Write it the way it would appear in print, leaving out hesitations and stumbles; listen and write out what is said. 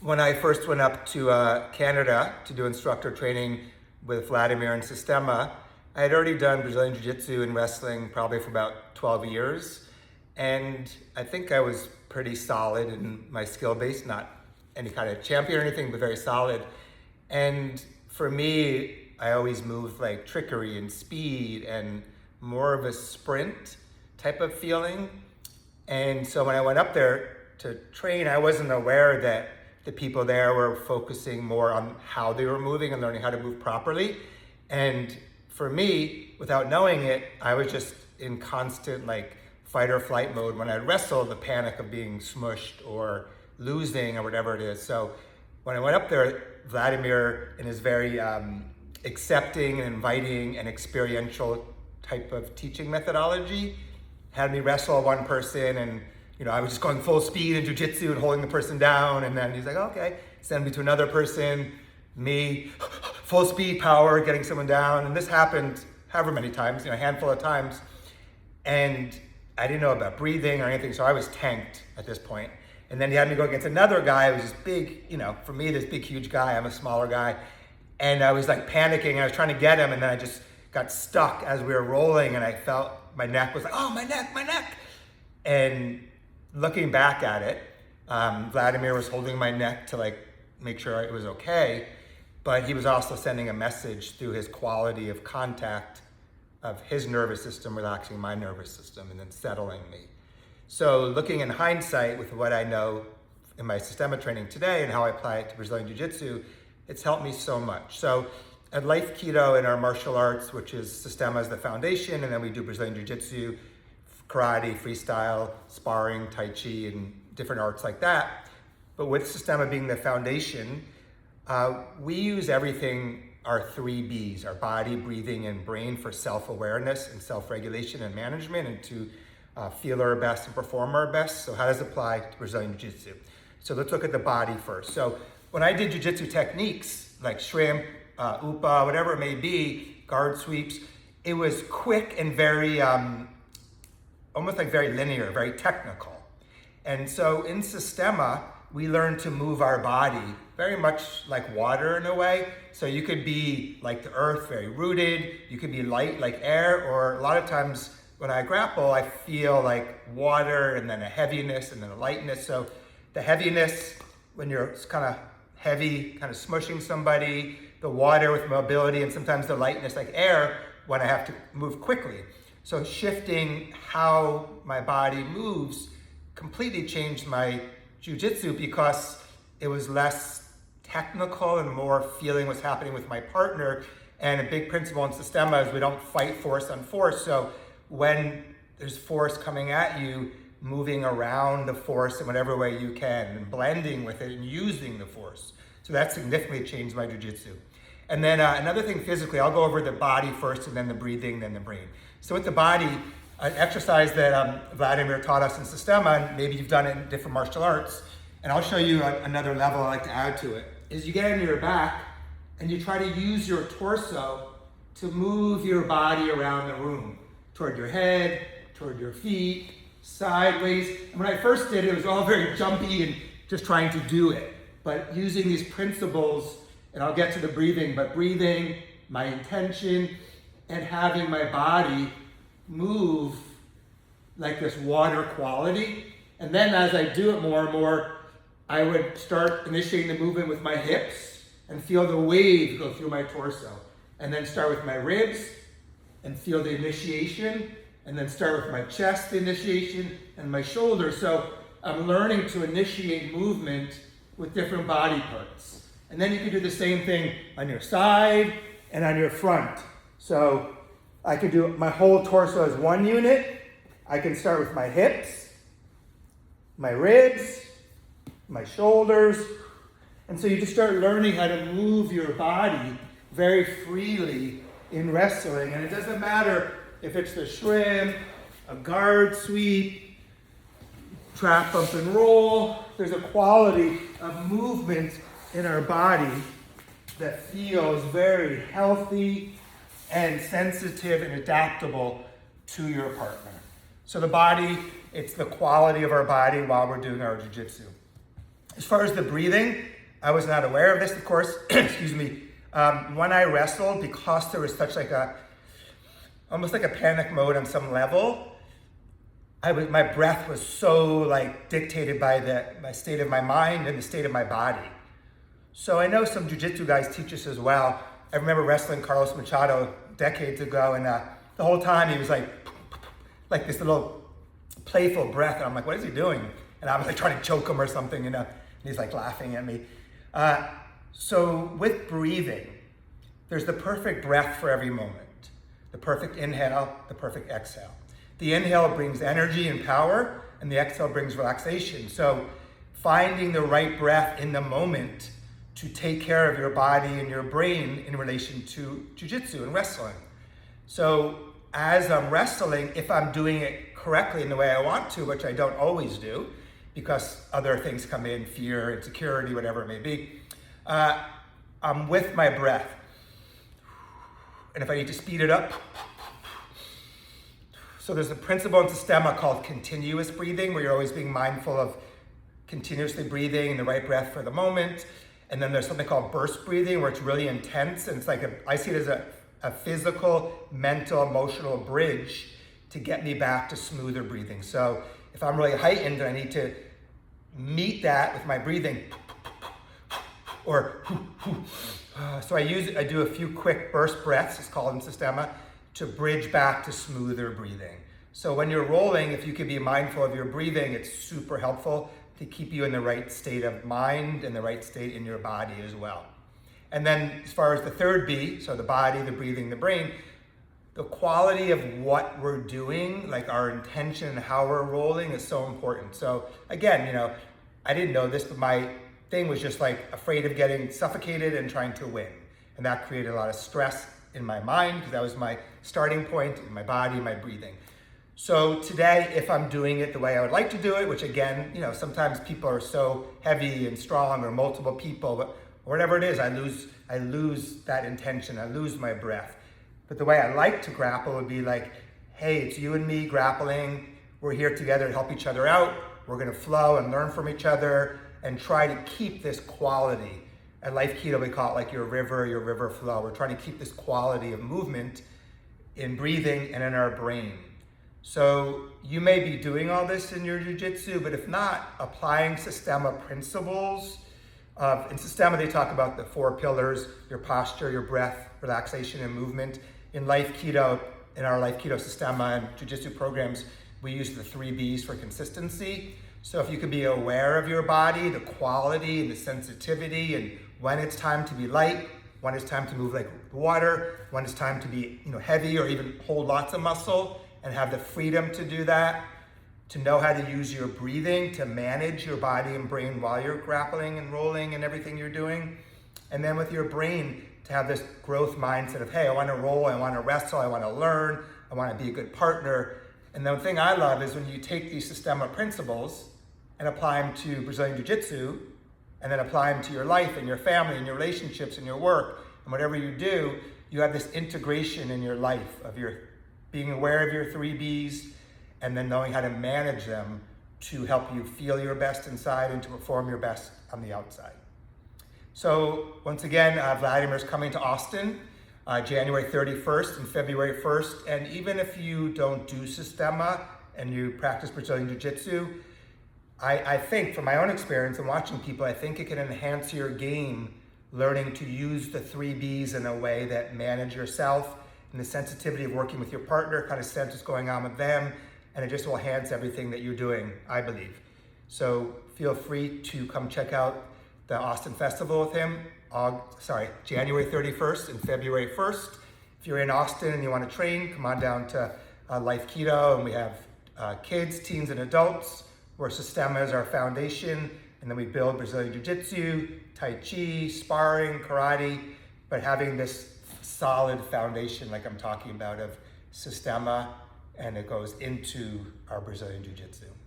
when I first went up to Canada to do instructor training with Vladimir and Systema, I had already done Brazilian Jiu Jitsu and wrestling probably for about 12 years. And I think I was pretty solid in my skill base, not any kind of champion or anything, but very solid. And for me, I always moved like trickery and speed and more of a sprint type of feeling. And so when I went up there to train, I wasn't aware that the people there were focusing more on how they were moving and learning how to move properly. And for me, without knowing it, I was just in constant like fight or flight mode. When I wrestle, the panic of being smushed or losing or whatever it is. So when I went up there, Vladimir, in his very accepting and inviting and experiential type of teaching methodology, had me wrestle one person, and I was just going full speed in jiu-jitsu and holding the person down, and then he's like, okay, send me to another person, me, full speed power, getting someone down. And this happened however many times, a handful of times. And I didn't know about breathing or anything, so I was tanked at this point. And then he had me go against another guy who was this big, for me, this big, huge guy. I'm a smaller guy. And I was like panicking. I was trying to get him, and then I just got stuck as we were rolling, and I felt my neck was like, oh, my neck. And looking back at it, Vladimir was holding my neck to like make sure it was okay, but he was also sending a message through his quality of contact of his nervous system, relaxing my nervous system and then settling me. So looking in hindsight with what I know in my Systema training today and how I apply it to Brazilian Jiu Jitsu, it's helped me so much. So at Life Keto in our martial arts, which is Systema as the foundation, and then we do Brazilian Jiu Jitsu, karate, freestyle, sparring, tai chi, and different arts like that. But with Systema being the foundation, we use everything, our 3 Bs, our body, breathing, and brain, for self-awareness and self-regulation and management, and to feel our best and perform our best. So how does it apply to Brazilian Jiu-Jitsu? So let's look at the body first. So when I did Jiu-Jitsu techniques, like shrimp, upa, whatever it may be, guard sweeps, it was quick and very, almost like very linear, very technical. And so in Systema, we learn to move our body very much like water in a way. So you could be like the earth, very rooted. You could be light like air, or a lot of times when I grapple, I feel like water and then a heaviness and then a lightness. So the heaviness, when you're kind of heavy, kind of smushing somebody, the water with mobility, and sometimes the lightness like air when I have to move quickly. So shifting how my body moves completely changed my jiu-jitsu because it was less technical and more feeling what's happening with my partner. And a big principle in Systema is we don't fight force on force. So when there's force coming at you, moving around the force in whatever way you can and blending with it and using the force. So that significantly changed my jiu-jitsu. And then another thing physically, I'll go over the body first and then the breathing, then the brain. So with the body, an exercise that Vladimir taught us in Systema, and maybe you've done it in different martial arts, and I'll show you another level I like to add to it, is you get on your back and you try to use your torso to move your body around the room, toward your head, toward your feet, sideways. And when I first did it, it was all very jumpy and just trying to do it. But using these principles, and I'll get to the breathing, but breathing, my intention, and having my body move like this water quality. And then as I do it more and more, I would start initiating the movement with my hips and feel the wave go through my torso. And then start with my ribs and feel the initiation. And then start with my chest, the initiation, and my shoulders. So I'm learning to initiate movement with different body parts. And then you can do the same thing on your side and on your front. So I could do my whole torso as one unit. I can start with my hips, my ribs, my shoulders. And so you just start learning how to move your body very freely in wrestling. And it doesn't matter if it's the shrimp, a guard sweep, trap, bump, and roll. There's a quality of movement in our body that feels very healthy and sensitive and adaptable to your partner. So the body, it's the quality of our body while we're doing our jiu-jitsu. As far as the breathing, I was not aware of this, of course, excuse me. When I wrestled, because there was such like almost like a panic mode on some level, my breath was so like dictated by my state of my mind and the state of my body. So I know some jiu-jitsu guys teach us as well. I remember wrestling Carlos Machado decades ago, and the whole time he was like this little playful breath, and I'm like, what is he doing? And I was like trying to choke him or something, and he's like laughing at me. So with breathing, there's the perfect breath for every moment. The perfect inhale, the perfect exhale. The inhale brings energy and power, and the exhale brings relaxation. So finding the right breath in the moment to take care of your body and your brain in relation to jiu-jitsu and wrestling. So as I'm wrestling, if I'm doing it correctly in the way I want to, which I don't always do, because other things come in, fear, insecurity, whatever it may be, I'm with my breath. And if I need to speed it up, so there's a principle in Systema called continuous breathing, where you're always being mindful of continuously breathing the right breath for the moment. And then there's something called burst breathing, where it's really intense, and it's like I see it as a physical, mental, emotional bridge to get me back to smoother breathing. So if I'm really heightened and I need to meet that with my breathing, or so I do a few quick burst breaths, it's called in Systema, to bridge back to smoother breathing. So when you're rolling, if you can be mindful of your breathing, it's super helpful to keep you in the right state of mind and the right state in your body as well. And then as far as the third B, so the body, the breathing, the brain, the quality of what we're doing, like our intention and how we're rolling, is so important. So again, I didn't know this, but my thing was just like afraid of getting suffocated and trying to win. And that created a lot of stress in my mind, because that was my starting point in my body, my breathing. So today, if I'm doing it the way I would like to do it, which again, sometimes people are so heavy and strong, or multiple people, but whatever it is, I lose that intention, I lose my breath. But the way I like to grapple would be like, hey, it's you and me grappling. We're here together to help each other out. We're gonna flow and learn from each other and try to keep this quality. At Life Keto, we call it like your river flow. We're trying to keep this quality of movement in breathing and in our brain. So you may be doing all this in your jiu-jitsu, but if not, applying Systema principles. In Systema, they talk about the 4 pillars: your posture, your breath, relaxation, and movement. In Life Keto, in our Life Keto Systema and jiu-jitsu programs, we use the 3 Bs for consistency. So if you could be aware of your body, the quality and the sensitivity, and when it's time to be light, when it's time to move like water, when it's time to be heavy or even hold lots of muscle, and have the freedom to do that, to know how to use your breathing to manage your body and brain while you're grappling and rolling and everything you're doing. And then with your brain, to have this growth mindset of, hey, I want to roll, I want to wrestle, I want to learn, I want to be a good partner. And the thing I love is when you take these Systema principles and apply them to Brazilian Jiu Jitsu, and then apply them to your life and your family and your relationships and your work and whatever you do, you have this integration in your life of your being aware of your 3 Bs, and then knowing how to manage them to help you feel your best inside and to perform your best on the outside. So once again, Vladimir's coming to Austin, January 31st and February 1st. And even if you don't do Systema and you practice Brazilian Jiu-Jitsu, I think from my own experience and watching people, I think it can enhance your game, learning to use the 3 Bs in a way that manage yourself and the sensitivity of working with your partner, kind of sense what's going on with them, and it just will enhance everything that you're doing, I believe. So feel free to come check out the Austin Festival with him, January 31st and February 1st. If you're in Austin and you want to train, come on down to Life Keto, and we have kids, teens, and adults, where Systema is our foundation, and then we build Brazilian Jiu-Jitsu, Tai Chi, sparring, karate, but having this solid foundation like I'm talking about of Systema, and it goes into our Brazilian Jiu-Jitsu.